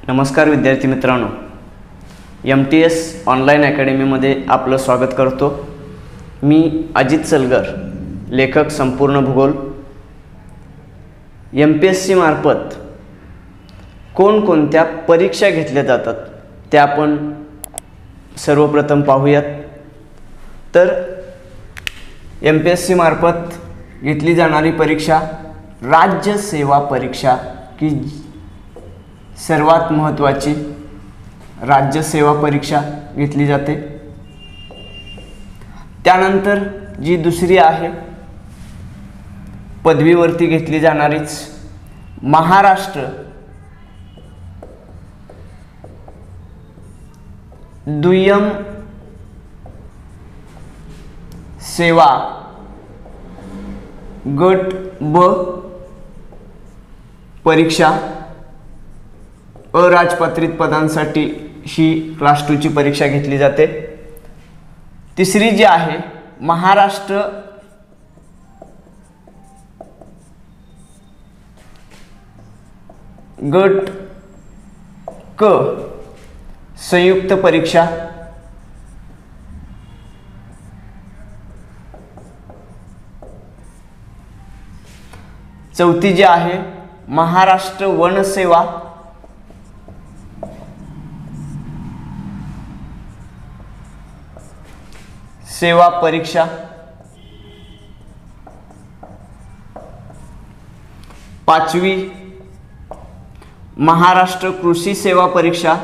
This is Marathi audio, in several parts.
नमस्कार विद्यार्थी मित्रांनो, MTS ऑनलाईन अकॅडमीमध्ये आपलं स्वागत करतो। मी अजित सलगर, लेखक संपूर्ण भूगोल। MPSC मार्फत कोणकोणत्या परीक्षा घेतल्या जातात ते आपण सर्वप्रथम पाहूयात। तर MPSC मार्फत घेतली जाणारी परीक्षा राज्य सेवा परीक्षा की सर्वात महत्त्वाची राज्य सेवा परीक्षा घेतली जाते। त्यानंतर जी दुसरी आहे पदवीवरती घेतली जाणारीच महाराष्ट्र दुय्यम सेवा गट ब परीक्षा अराजपत्रित पदांसाठी ही क्लास 2 ची परीक्षा घेतली जाते। तिसरी जी आहे महाराष्ट्र गट क संयुक्त परीक्षा चौथी जी आहे महाराष्ट्र वन सेवा सेवा परीक्षा पाचवी महाराष्ट्र कृषि सेवा परीक्षा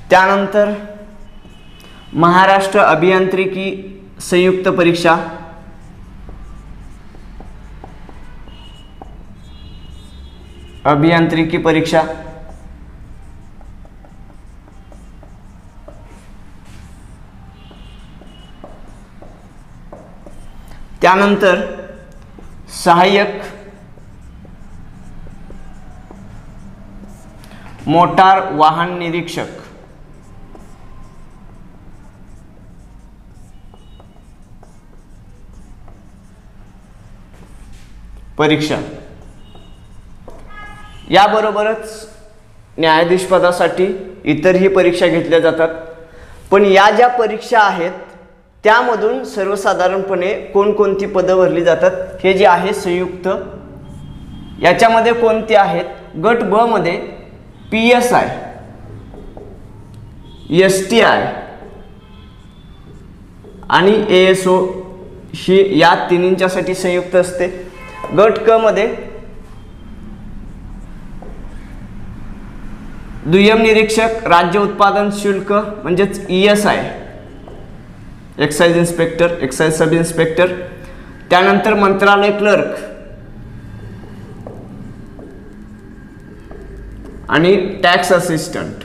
त्यानंतर महाराष्ट्र अभियांत्रिकी संयुक्त परीक्षा अभियांत्रिकी परीक्षा त्यानंतर सहाय्यक मोटार वाहन निरीक्षक परीक्षा। याबरोबरच न्यायाधीश पदासाठी इतरही परीक्षा घेतल्या जातात। पण या ज्या परीक्षा आहेत त्यामधून सर्वसाधारणपणे कोणकोणती पदं भरली जातात हे जे आहे संयुक्त, याच्यामध्ये कोणती आहेत? गट ब मध्ये PSI, STI आणि ASO ही या तिन्हींच्यासाठी संयुक्त असते। गट क मध्ये दुय्यम निरीक्षक राज्य उत्पादन शुल्क म्हणजेच ESI, excise inspector, excise sub inspector. त्यानंतर मंत्रालय क्लर्क आणि टॅक्स असिस्टंट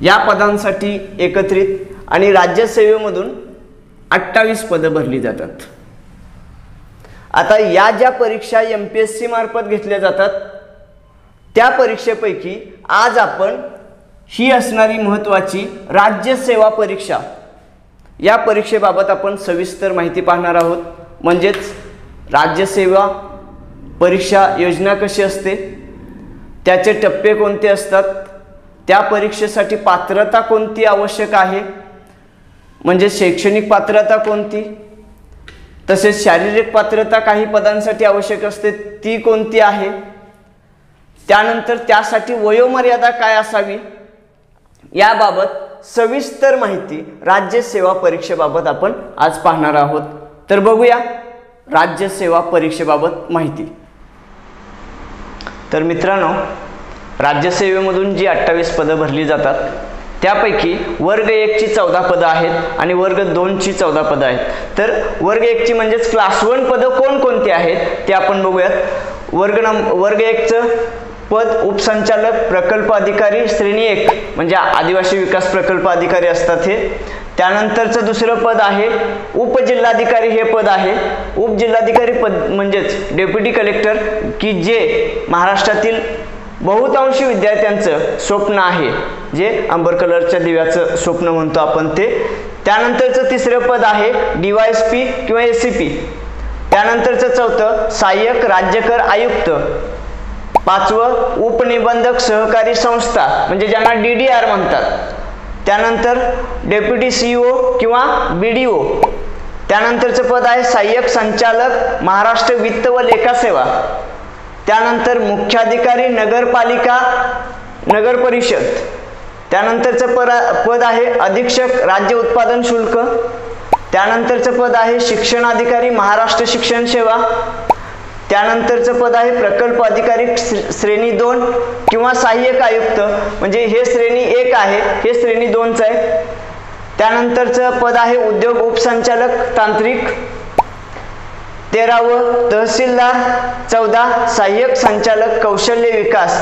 या पदांसाठी एकत्रित आणि राज्य सेवेमधून 28 पदं भरली जातात। आता या ज्या परीक्षा MPSC मार्फत घेतल्या जातात त्या परीक्षेपैकी आज आपण ही असणारी महत्त्वाची राज्य सेवा परीक्षा या परीक्षेबाबत आपण सविस्तर माहिती पाहणार आहोत। म्हणजेच राज्य सेवा परीक्षा योजना कशी असते, त्याचे टप्पे कोणते असतात, त्या परीक्षेसाठी पात्रता कोणती आवश्यक आहे, म्हणजे शैक्षणिक पात्रता कोणती, तसेच शारीरिक पात्रता काही पदांसाठी आवश्यक असते ती कोणती आहे, त्यानंतर त्यासाठी वयोमर्यादा काय असावी, याबाबत सविस्तर माहिती राज्य सेवा परीक्षेबाबत आपण आज पाहणार आहोत। तर बघूया राज्य सेवा परीक्षेबाबत माहिती। तर मित्रांनो, राज्य सेवेमधून जी 28 पदं भरली जातात त्यापैकी वर्ग 1 ची 14 पदं आहेत आणि वर्ग 2 ची 14 पदं आहेत। तर वर्ग 1 ची म्हणजेच क्लास 1 पदं कोणकोणती आहेत ते आपण बघूयात। वर्ग 1 चं पद उपसंचालक प्रकल्प अधिकारी श्रेणी 1 म्हणजे आदिवासी विकास प्रकल्प अधिकारी असतात हे। त्यानंतरचं दुसरं पद आहे उपजिल्हाधिकारी हे पद आहे। उपजिल्हाधिकारी पद म्हणजेच डेप्युटी कलेक्टर की जे महाराष्ट्रातील बहुतांशी विद्यार्थ्यांचं स्वप्न आहे, जे अंबर कलरच्या दिव्याचं स्वप्न म्हणतो आपण ते. त्यानंतरचं तिसरं पद आहे DYSP किंवा ACP. त्यानंतरचं चौथं सहाय्यक राज्यकर आयुक्त. पाचवं उपनिबंधक सहकारी संस्था म्हणजे ज्यांना DDR म्हणतात. त्यानंतर डेप्युटी CEO किंवा BDO. त्यानंतरचं पद आहे सहाय्यक संचालक महाराष्ट्र वित्त व लेखा सेवा. त्यानंतर मुख्याधिकारी नगरपालिका नगर परिषद. त्यानंतरचं पद आहे अधीक्षक राज्य उत्पादन शुल्क. त्यानंतरचं पद आहे शिक्षणाधिकारी महाराष्ट्र शिक्षण सेवा. त्यानंतरचं पद आहे प्रकल्प अधिकारी श्रेणी 2 किंवा सहाय्यक आयुक्त म्हणजे हे श्रेणी 1 आहे, हे श्रेणी 2च आहे. त्यानंतरचं पद आहे उद्योग उपसंचालक तांत्रिक. 13वं तहसीलदार. 14 सहाय्यक संचालक कौशल्य विकास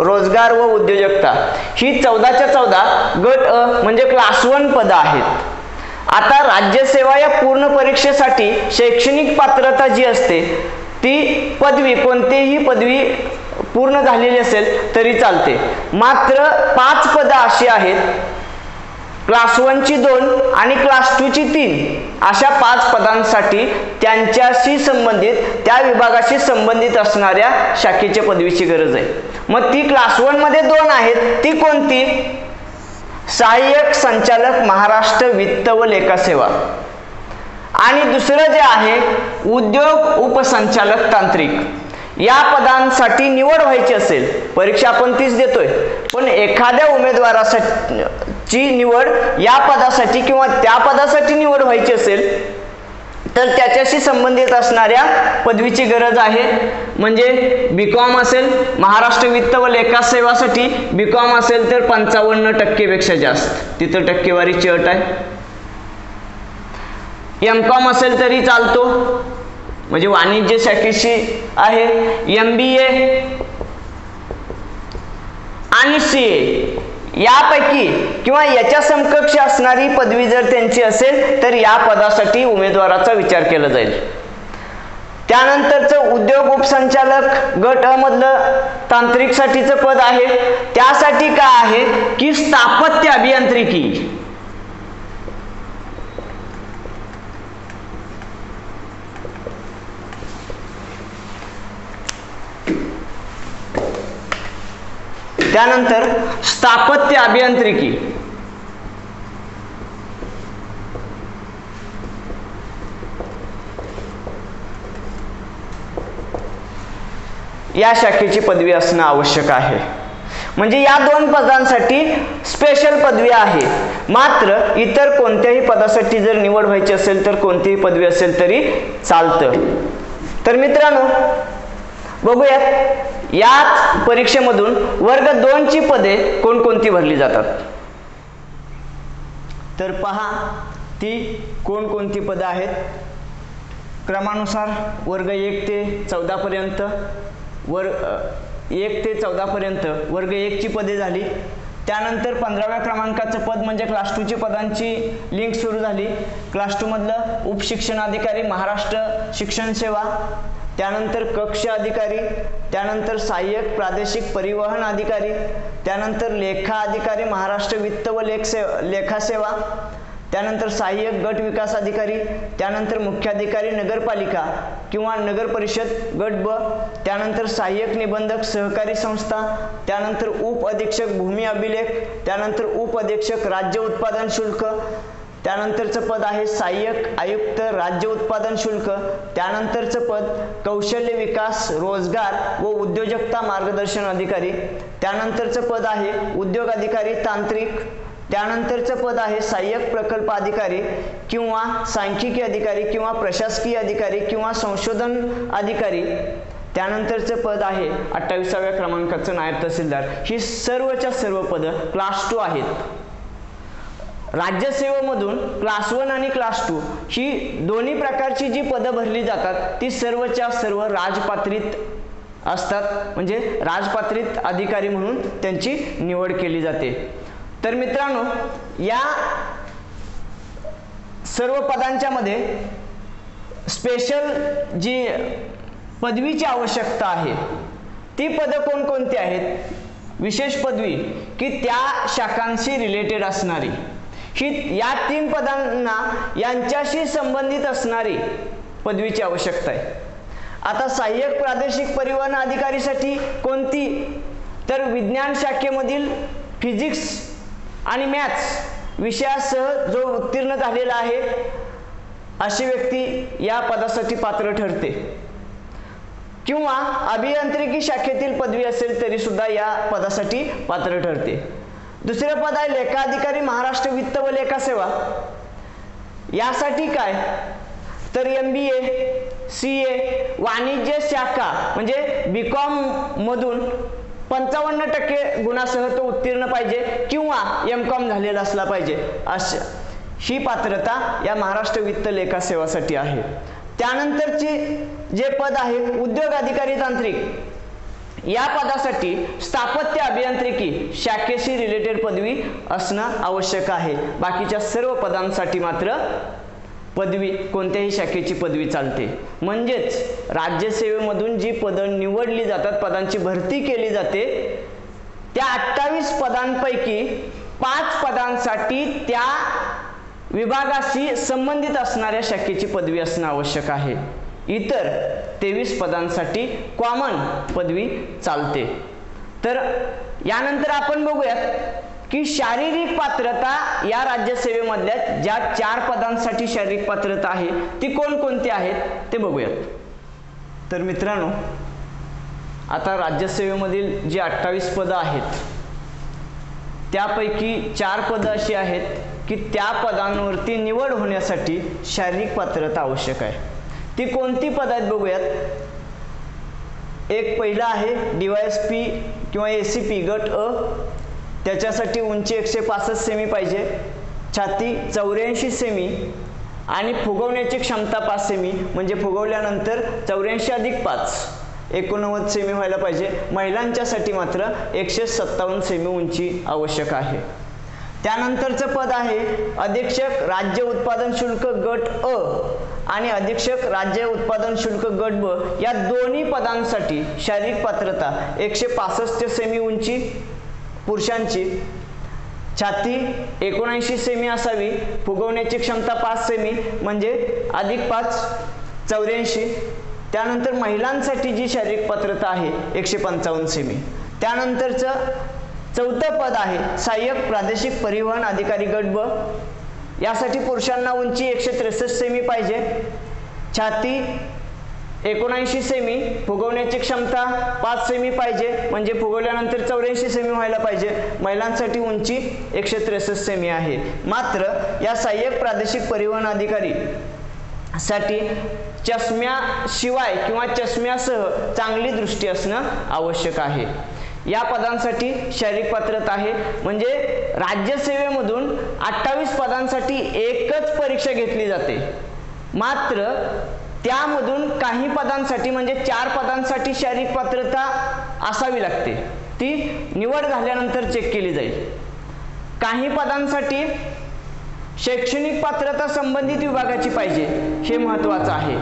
रोजगार व उद्योजकता. ही 14च्या 14 गट अ म्हणजे क्लास 1 पद आहेत. आता राज्यसेवा या पूर्ण परीक्षेसाठी शैक्षणिक पात्रता जी असते ती पदवी, कोणतीही पदवी पूर्ण झालेली असेल तरी चालते. मात्र 5 पदं अशी आहेत, क्लास 1 ची 2 आणि क्लास 2 ची 3 अशा 5 पदांसाठी त्यांच्याशी संबंधित त्या विभागाशी संबंधित असणाऱ्या शाखेच्या पदवीची गरज आहे. मग ती क्लास 1 मध्ये 2 आहेत, ती कोणती? सहाय्यक संचालक महाराष्ट्र वित्त व लेखा सेवा आणि दुसरं जे आहे उद्योग उपसंचालक तांत्रिक. या पदांसाठी निवड व्हायची असेल, परीक्षा आपण तीच देतोय, पण एखाद्या उमेदवाराची निवड या पदासाठी किंवा त्या पदासाठी निवड व्हायची असेल तर त्याच्याशी संबंधित असणाऱ्या पदवीची गरज आहे. म्हणजे BCom असेल महाराष्ट्र वित्त व लेखा सेवासाठी BCom असेल तर 55% पेक्षा जास्त, तिथं टक्केवारीची अट आहे. MCom असेल तरी चालतो, म्हणजे वाणिज्य शाखेशी आहे. MBA आणि CA यापैकी किंवा याच्या समकक्ष असणारी पदवी जर त्यांची असेल तर या पदासाठी उमेदवाराचा विचार केला जाईल. त्यानंतरचं उद्योग उपसंचालक गट अ मधलं तांत्रिक साठीचं पद आहे. त्यासाठी काय आहे की स्थापत्य अभियांत्रिकी त्यानंतर स्थापत्य अभियांत्रिकी या शाखेची पदवी असणं आवश्यक आहे. म्हणजे या 2 पदांसाठी स्पेशल पदवी आहे. मात्र इतर कोणत्याही पदासाठी जर निवड व्हायची असेल तर कोणतीही पदवी असेल तरी चालतं. तर मित्रांनो बघूयात याच परीक्षेमधून वर्ग 2 ची पदे कोणकोणती भरली जातात. तर पहा ती कोणकोणती पदं आहेत. क्रमानुसार वर्ग 1 ते 14 पर्यंत 1 ते 14 पर्यंत वर्ग 1 ची पदे झाली. त्यानंतर 15व्या क्रमांकाचं पद म्हणजे क्लास 2 ची पदांची लिंक सुरू झाली. क्लास 2 मधलं उपशिक्षणाधिकारी महाराष्ट्र शिक्षण सेवा, त्यानंतर कक्ष अधिकारी, त्यानंतर सहाय्यक प्रादेशिक परिवहन अधिकारी, त्यानंतर लेखा अधिकारी महाराष्ट्र वित्त व लेखा सेवा, त्यानंतर सहाय्यक गट विकास अधिकारी, त्यानंतर मुख्याधिकारी नगरपालिका किंवा नगर परिषद गट ब, त्यानंतर सहाय्यक निबंधक सहकारी संस्था, त्यानंतर उप अधीक्षक भूमी अभिलेख, त्यानंतर उप अधीक्षक राज्य उत्पादन शुल्क, त्यानंतरचं पद आहे सहाय्यक आयुक्त राज्य उत्पादन शुल्क, त्यानंतरचं पद कौशल्य विकास रोजगार व उद्योजकता मार्गदर्शन अधिकारी, त्यानंतरचं पद आहे उद्योग अधिकारी तांत्रिक, त्यानंतरचं पद आहे सहाय्यक प्रकल्प अधिकारी किंवा सांख्यिकी अधिकारी किंवा प्रशासकीय अधिकारी किंवा संशोधन अधिकारी, त्यानंतरचं पद आहे 28व्या क्रमांकाचं नायब तहसीलदार. ही सर्वच्या सर्व पदं क्लास 2 आहेत. राज्यसेवेमधून क्लास 1 आणि क्लास 2 ही दोन्ही प्रकारची जी पदं भरली जातात ती सर्वच्या सर्व राजपात्रित असतात, म्हणजे राजपात्रित अधिकारी म्हणून त्यांची निवड केली जाते. तर मित्रांनो या सर्व पदांच्या मध्ये स्पेशल जी पदवीची आवश्यकता आहे ती पदं कोणकोणती आहेत? विशेष पदवी की त्या शाखांशी रिलेटेड असणारी, ही या 3 पदांना यांच्याशी संबंधित असणारी पदवीची आवश्यकता आहे. आता सहाय्यक प्रादेशिक परिवहन अधिकारीसाठी कोणती? तर विज्ञान शाखेमधील फिजिक्स आणि मॅथ्स विषयासह जो उत्तीर्ण झालेला आहे अशी व्यक्ती या पदासाठी पात्र ठरते. किंवा अभियांत्रिकी शाखेतील पदवी असेल तरी सुद्धा या पदासाठी पात्र ठरते. दुसरं पद आहे लेखा अधिकारी महाराष्ट्र वित्त व लेखा सेवा. यासाठी काय? तर MBA, CA, वाणिज्य शाखा म्हणजे BCom मधून 55% गुणासह तो उत्तीर्ण पाहिजे किंवा MCom झालेला असला पाहिजे. अशा ही पात्रता या महाराष्ट्र वित्त लेखा सेवासाठी आहे. त्यानंतरचे जे पद आहे उद्योग अधिकारी तांत्रिक, या पदासाठी स्थापत्य अभियांत्रिकी शाखेशी रिलेटेड पदवी असणं आवश्यक आहे. बाकीच्या सर्व पदांसाठी मात्र पदवी कोणत्याही शाखेची पदवी चालते. म्हणजेच राज्यसेवेमधून जी पदं निवडली जातात, पदांची भरती केली जाते, त्या 28 पदांपैकी 5 पदांसाठी त्या विभागाशी संबंधित असणाऱ्या शाखेची पदवी असणं आवश्यक आहे. इतर 23 पदांसाठी कॉमन पदवी चालते. तर यानंतर आपण बघूयात की शारीरिक पात्रता या राज्यसेवेमधल्या ज्या 4 पदांसाठी शारीरिक पात्रता आहे ती कोणकोणती आहेत ते बघूयात. तर मित्रांनो, आता राज्यसेवेमधील जी 28 पदं आहेत त्यापैकी 4 पदं अशी आहेत की त्या पदांवरती निवड होण्यासाठी शारीरिक पात्रता आवश्यक आहे. ती कोणती पद आहेत बघूयात. एक पहिला आहे DYSP किंवा ACP गट अ. त्याच्यासाठी उंची 165 सेमी पाहिजे, छाती 84 सेमी आणि फुगवण्याची क्षमता 5 सेमी, म्हणजे फुगवल्यानंतर 84 अधिक 5 89 सेमी व्हायला पाहिजे. महिलांच्यासाठी मात्र 157 सेमी उंची आवश्यक आहे. त्यानंतरचं पद आहे अधीक्षक राज्य उत्पादन शुल्क गट अ आणि अधीक्षक राज्य उत्पादन शुल्क गट ब, या दोन्ही पदांसाठी शारीरिक पात्रता 165 सेमी उंची पुरुषांची, छाती 79 सेमी असावी, फुगवण्याची क्षमता 5 सेमी म्हणजे अधिक 5 84. त्यानंतर महिलांसाठी जी शारीरिक पात्रता आहे 155 सेमी. त्यानंतरचं 4थं पद आहे सहाय्यक प्रादेशिक परिवहन अधिकारी गट ब. यासाठी पुरुषांना उंची 163 सेमी पाहिजे, छाती 79 सेमी, फुगवण्याची क्षमता 5 सेमी पाहिजे म्हणजे फुगवल्यानंतर 84 सेमी व्हायला पाहिजे. महिलांसाठी उंची 163 सेमी आहे. मात्र या सहाय्यक प्रादेशिक परिवहन अधिकारी साठी चष्म्याशिवाय किंवा चष्म्यासह चांगली दृष्टी असणं आवश्यक आहे. या पदांसाठी शारीरिक पात्रता आहे. म्हणजे राज्यसेवेमधून 28 पदांसाठी एकच परीक्षा घेतली जाते, मात्र त्यामधून काही पदांसाठी म्हणजे 4 पदांसाठी शारीरिक पात्रता असावी लागते, ती निवड झाल्यानंतर चेक केली जाईल. काही पदांसाठी शैक्षणिक पात्रता संबंधित विभागाची पाहिजे, हे महत्त्वाचं आहे.